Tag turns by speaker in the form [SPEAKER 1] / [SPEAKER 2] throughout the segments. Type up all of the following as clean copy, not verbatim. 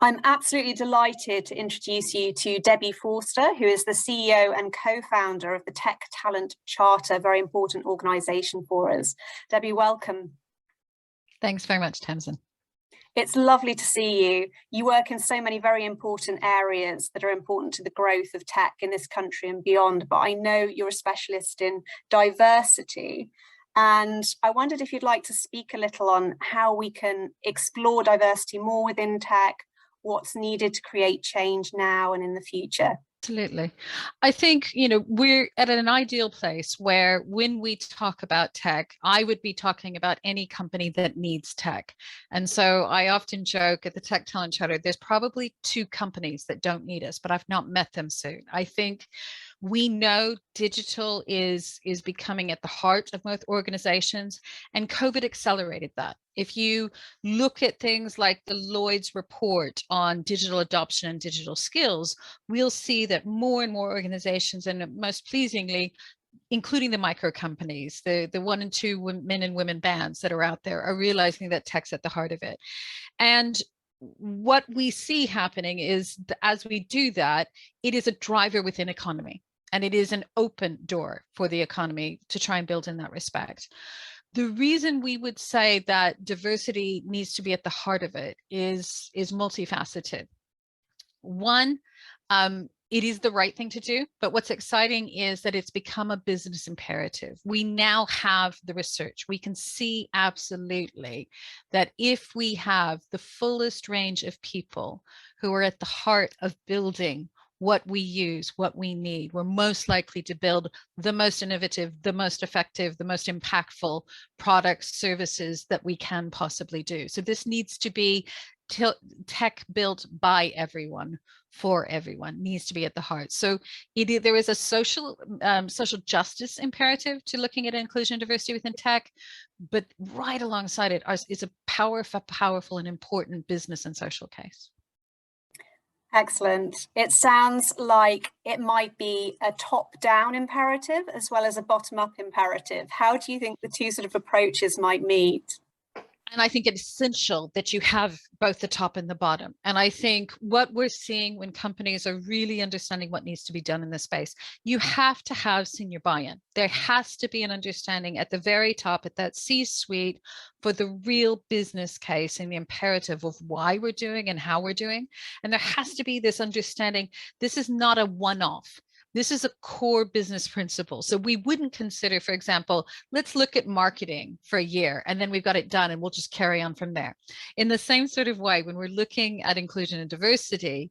[SPEAKER 1] I'm absolutely delighted to introduce you to Debbie Forster, who is the CEO and co-founder of the Untitled Chapter, a very important organisation for us. Debbie, welcome.
[SPEAKER 2] Thanks very much, Tamsin.
[SPEAKER 1] It's lovely to see you. You work in so many very important areas that are important to the growth of tech in this country and beyond, but I know you're a specialist in diversity. And I wondered if you'd like to speak a little on how we can explore diversity more within tech, what's needed to create change now and in the future.
[SPEAKER 2] Absolutely. I think, we're at an ideal place where when we talk about tech, I would be talking about any company that needs tech. And so I often joke at the Tech Talent Charter, there's probably 2 companies that don't need us, but I've not met them soon. I think we know digital is becoming at the heart of most organizations, and COVID accelerated that. If you look at things like the Lloyd's report on digital adoption and digital skills, we'll see that more and more organizations, and most pleasingly, including the micro companies, the 1 and 2 men and women bands that are out there, are realizing that tech's at the heart of it. And what we see happening is, as we do that, it is a driver within economy. And it is an open door for the economy to try and build in that respect. The reason we would say that diversity needs to be at the heart of it is multifaceted. One, it is the right thing to do, but what's exciting is that it's become a business imperative. We now have the research. We can see absolutely that if we have the fullest range of people who are at the heart of building what we use, what we need, we're most likely to build the most innovative, the most effective, the most impactful products, services that we can possibly do. So this needs to be tech built by everyone, for everyone, needs to be at the heart. So there is a social justice imperative to looking at inclusion and diversity within tech, but right alongside it is a powerful and important business and social case.
[SPEAKER 1] Excellent. It sounds like it might be a top-down imperative as well as a bottom-up imperative. How do you think the 2 sort of approaches might meet?
[SPEAKER 2] And I think it's essential that you have both the top and the bottom. And I think what we're seeing when companies are really understanding what needs to be done in this space, you have to have senior buy-in. There has to be an understanding at the very top, at that C-suite, for the real business case and the imperative of why we're doing and how we're doing. And there has to be this understanding, this is not a one-off. This is a core business principle. So we wouldn't consider, for example, let's look at marketing for a year and then we've got it done and we'll just carry on from there. In the same sort of way, when we're looking at inclusion and diversity,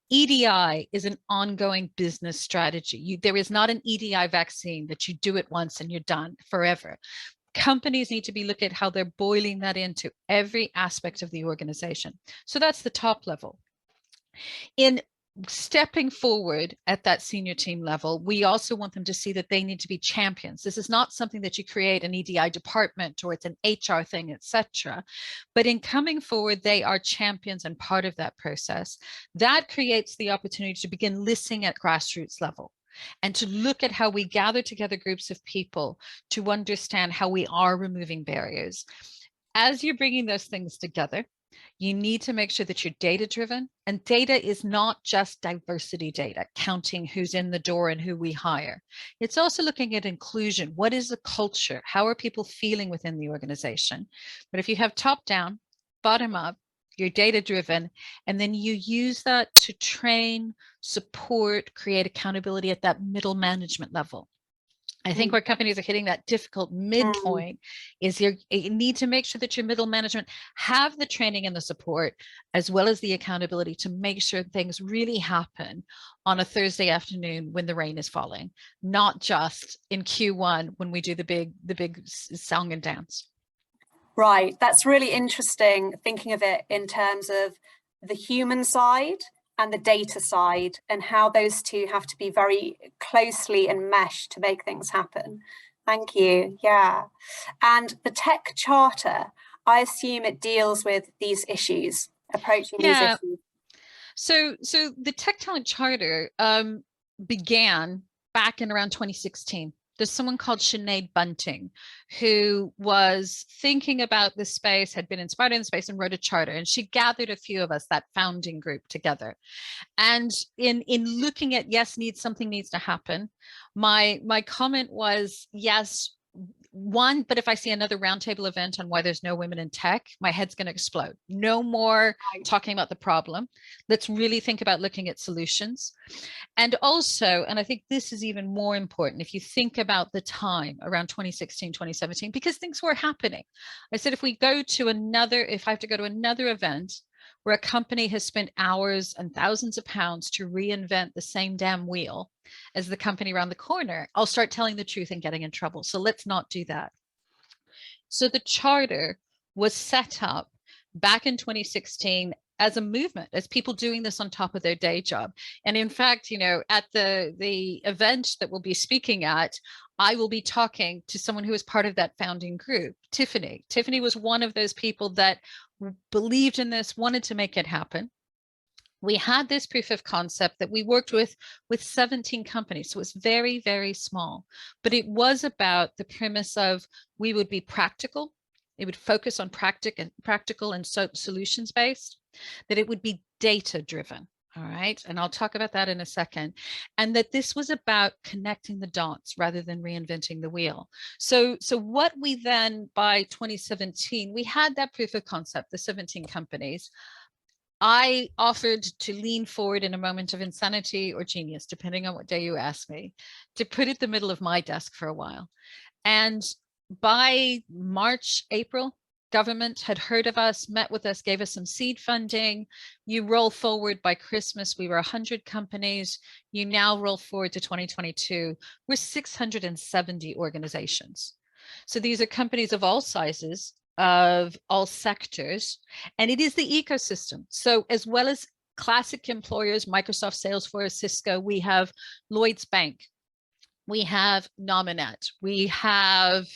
[SPEAKER 2] EDI is an ongoing business strategy. There is not an EDI vaccine that you do it once and you're done forever. Companies need to be looking at how they're boiling that into every aspect of the organization. So that's the top level. In stepping forward at that senior team level, we also want them to see that they need to be champions. This is not something that you create an EDI department or it's an HR thing, etc. But in coming forward, they are champions and part of that process. That creates the opportunity to begin listening at grassroots level and to look at how we gather together groups of people to understand how we are removing barriers. As you're bringing those things together, you need to make sure that you're data-driven, and data is not just diversity data, counting who's in the door and who we hire. It's also looking at inclusion. What is the culture? How are people feeling within the organization? But if you have top-down, bottom-up, you're data-driven, and then you use that to train, support, create accountability at that middle management level. I think where companies are hitting that difficult midpoint is you need to make sure that your middle management have the training and the support, as well as the accountability to make sure things really happen on a Thursday afternoon when the rain is falling, not just in Q1 when we do the big song and dance.
[SPEAKER 1] Right, that's really interesting, thinking of it in terms of the human side and the data side, and how those 2 have to be very closely enmeshed to make things happen. Thank you. Yeah. And the Tech Charter, I assume it deals with these issues, approaching these issues.
[SPEAKER 2] So the Tech Talent Charter began back in around 2016. There's someone called Sinead Bunting, who was thinking about this space, had been inspired in the space, and wrote a charter. And she gathered a few of us, that founding group, together. And in looking at, yes, something needs to happen, my comment was, yes, one, but if I see another roundtable event on why there's no women in tech, my head's going to explode. No more talking about the problem. Let's really think about looking at solutions. And also, and I think this is even more important, if you think about the time around 2016, 2017, because things were happening. I said, if I have to go to another event where a company has spent hours and thousands of pounds to reinvent the same damn wheel as the company around the corner, I'll start telling the truth and getting in trouble. So let's not do that. So the charter was set up back in 2016 as a movement, as people doing this on top of their day job. And in fact, at the event that we'll be speaking at, I will be talking to someone who was part of that founding group, Tiffany. Tiffany was one of those people that believed in this, wanted to make it happen. We had this proof of concept that we worked with 17 companies. So it was very, very small, but it was about the premise of we would be practical. It would focus on practical and solutions based, that it would be data driven. All right. And I'll talk about that in a second. And that this was about connecting the dots rather than reinventing the wheel. So what we then, by 2017, we had that proof of concept, the 17 companies. I offered to lean forward in a moment of insanity or genius, depending on what day you ask me, to put it in the middle of my desk for a while. And by March, April, government had heard of us, met with us, gave us some seed funding. You roll forward by Christmas, we were 100 companies. You now roll forward to 2022, we're 670 organizations. So these are companies of all sizes, of all sectors, and it is the ecosystem. So as well as classic employers, Microsoft, Salesforce, Cisco, we have Lloyd's Bank, we have Nominet, we have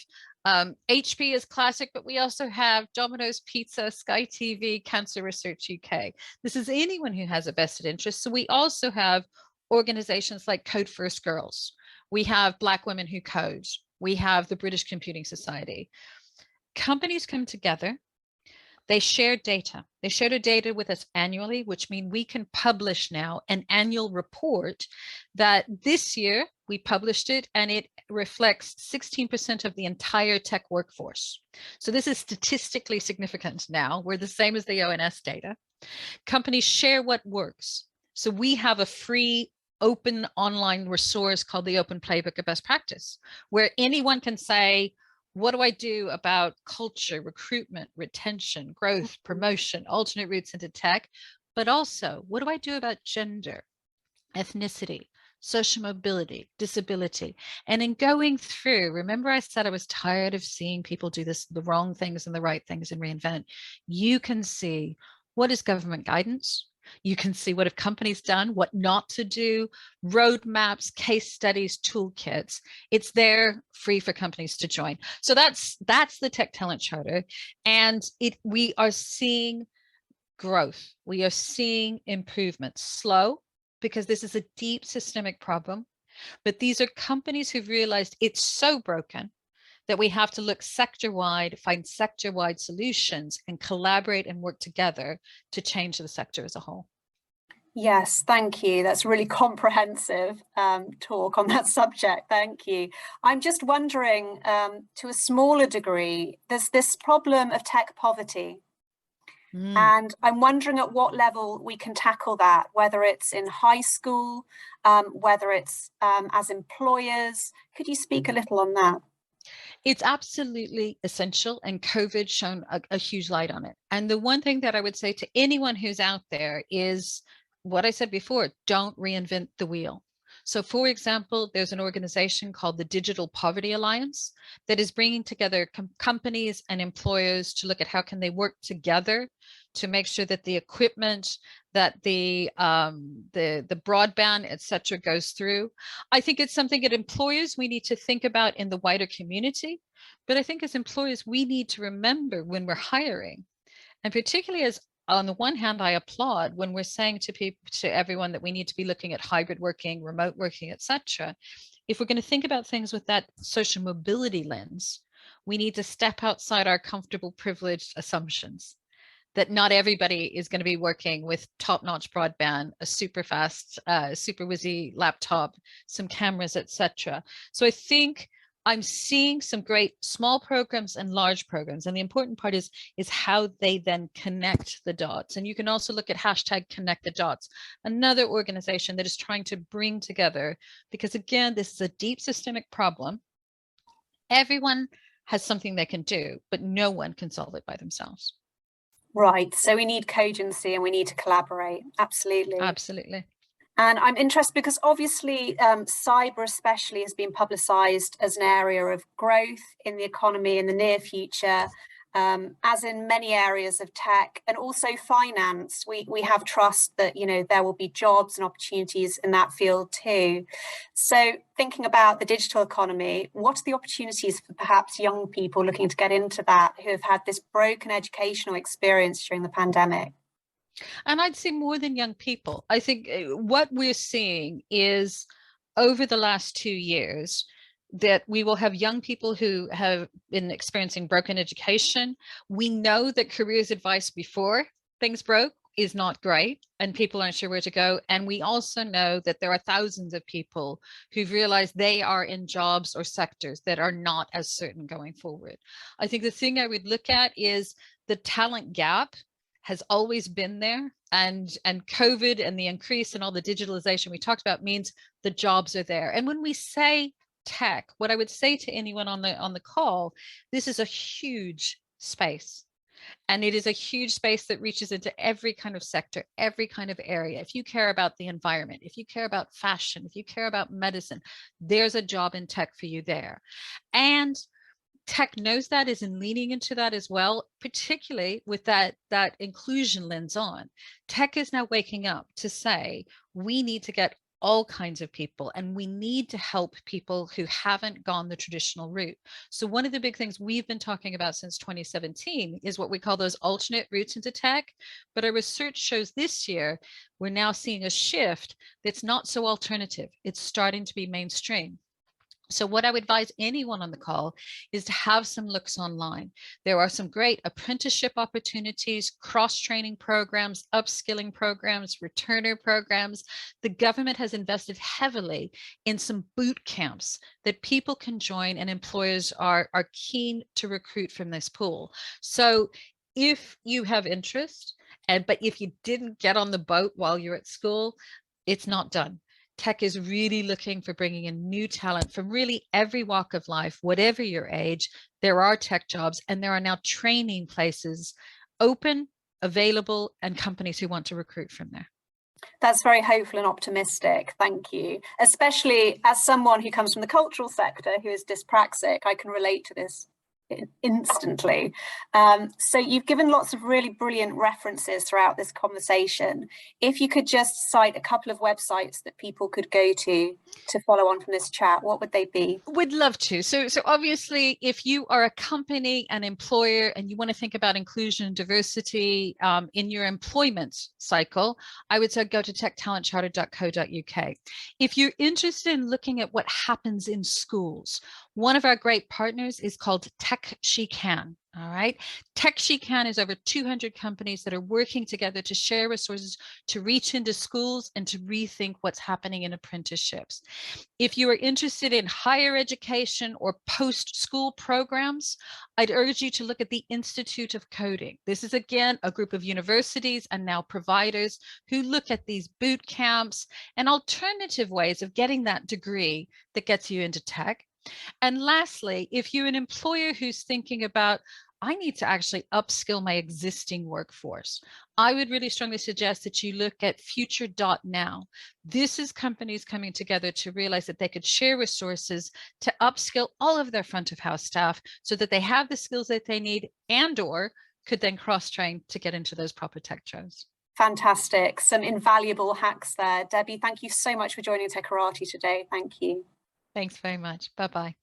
[SPEAKER 2] HP is classic, but we also have Domino's Pizza, Sky TV, Cancer Research UK. This is anyone who has a vested interest. So we also have organizations like Code First Girls. We have Black Women Who Code. We have the British Computing Society. Companies come together, they share data. They share the data with us annually, which means we can publish now an annual report that this year we published it, and it reflects 16% of the entire tech workforce. So this is statistically significant now. We're the same as the ONS data. Companies share what works. So we have a free open online resource called the Open Playbook of Best Practice, where anyone can say, what do I do about culture, recruitment, retention, growth, promotion, alternate routes into tech? But also, what do I do about gender, ethnicity, social mobility, disability? And in going through, remember I said I was tired of seeing people do the wrong things and the right things and reinvent. You can see what is government guidance. You can see what have companies done, what not to do, roadmaps, case studies, toolkits. It's there free for companies to join. So that's the Tech Talent Charter. And we are seeing growth. We are seeing improvement, slow, because this is a deep systemic problem. But these are companies who've realized it's so broken that we have to look sector-wide, find sector-wide solutions, and collaborate and work together to change the sector as a whole.
[SPEAKER 1] Yes, thank you. That's a really comprehensive talk on that subject. Thank you. I'm just wondering, to a smaller degree, there's this problem of tech poverty. And I'm wondering at what level we can tackle that, whether it's in high school, whether it's as employers. Could you speak a little on that?
[SPEAKER 2] It's absolutely essential, and COVID shone a huge light on it. And the one thing that I would say to anyone who's out there is what I said before: don't reinvent the wheel. So for example, there's an organization called the Digital Poverty Alliance that is bringing together companies and employers to look at how can they work together to make sure that the equipment, that the broadband, et cetera, goes through. I think it's something that employers we need to think about in the wider community. But I think as employers, we need to remember when we're hiring, and particularly as on the one hand, I applaud when we're saying to people, to everyone, that we need to be looking at hybrid working, remote working, et cetera. if we're going to think about things with that social mobility lens, we need to step outside our comfortable privileged assumptions that not everybody is going to be working with top-notch broadband, a super fast, super whizzy laptop, some cameras, etc. So I think I'm seeing some great small programs and large programs. And the important part is how they then connect the dots. And you can also look at hashtag connect the dots, another organization that is trying to bring together, because again, this is a deep systemic problem. Everyone has something they can do, but no one can solve it by themselves.
[SPEAKER 1] Right. So we need cogency and we need to collaborate. Absolutely.
[SPEAKER 2] Absolutely.
[SPEAKER 1] And I'm interested because obviously cyber especially has been publicised as an area of growth in the economy in the near future, as in many areas of tech and also finance. We have trust that, you know, there will be jobs and opportunities in that field too. So thinking about the digital economy, what are the opportunities for perhaps young people looking to get into that who have had this broken educational experience during the pandemic?
[SPEAKER 2] And I'd say more than young people. I think what we're seeing is over the last 2 years that we will have young people who have been experiencing broken education. We know that careers advice before things broke is not great and people aren't sure where to go. And we also know that there are thousands of people who've realized they are in jobs or sectors that are not as certain going forward. I think the thing I would look at is the talent gap has always been there, and COVID and the increase and all the digitalization we talked about means the jobs are there. And when we say tech, what I would say to anyone on the call, this is a huge space. And it is a huge space that reaches into every kind of sector, every kind of area. If you care about the environment, if you care about fashion, if you care about medicine, there's a job in tech for you there. And tech knows that, is in leaning into that as well, particularly with that inclusion lens on. Tech is now waking up to say, we need to get all kinds of people and we need to help people who haven't gone the traditional route. So one of the big things we've been talking about since 2017 is what we call those alternate routes into tech. But our research shows this year, we're now seeing a shift that's not so alternative. It's starting to be mainstream. So what I would advise anyone on the call is to have some looks online. There are some great apprenticeship opportunities, cross-training programs, upskilling programs, returner programs. The government has invested heavily in some boot camps that people can join and employers are keen to recruit from this pool. So if you have interest, but if you didn't get on the boat while you're at school, it's not done. Tech is really looking for bringing in new talent from really every walk of life, whatever your age. There are tech jobs and there are now training places open, available, and companies who want to recruit from there.
[SPEAKER 1] That's very hopeful and optimistic. Thank you. Especially as someone who comes from the cultural sector who is dyspraxic, I can relate to this instantly. So you've given lots of really brilliant references throughout this conversation. If you could just cite a couple of websites that people could go to follow on from this chat, what would they be?
[SPEAKER 2] We'd love to. So obviously, if you are a company, an employer, and you want to think about inclusion and diversity in your employment cycle, I would say go to techtalentcharter.co.uk. If you're interested in looking at what happens in schools, one of our great partners is called Tech She Can. All right. Tech She Can is over 200 companies that are working together to share resources to reach into schools and to rethink what's happening in apprenticeships. If you are interested in higher education or post-school programs, I'd urge you to look at the Institute of Coding. This is, again, a group of universities and now providers who look at these boot camps and alternative ways of getting that degree that gets you into tech. And lastly, if you're an employer who's thinking about, I need to actually upskill my existing workforce, I would really strongly suggest that you look at future.now. This is companies coming together to realize that they could share resources to upskill all of their front of house staff so that they have the skills that they need and or could then cross-train to get into those proper tech jobs.
[SPEAKER 1] Fantastic. Some invaluable hacks there. Debbie, thank you so much for joining Techarati today. Thank you.
[SPEAKER 2] Thanks very much. Bye-bye.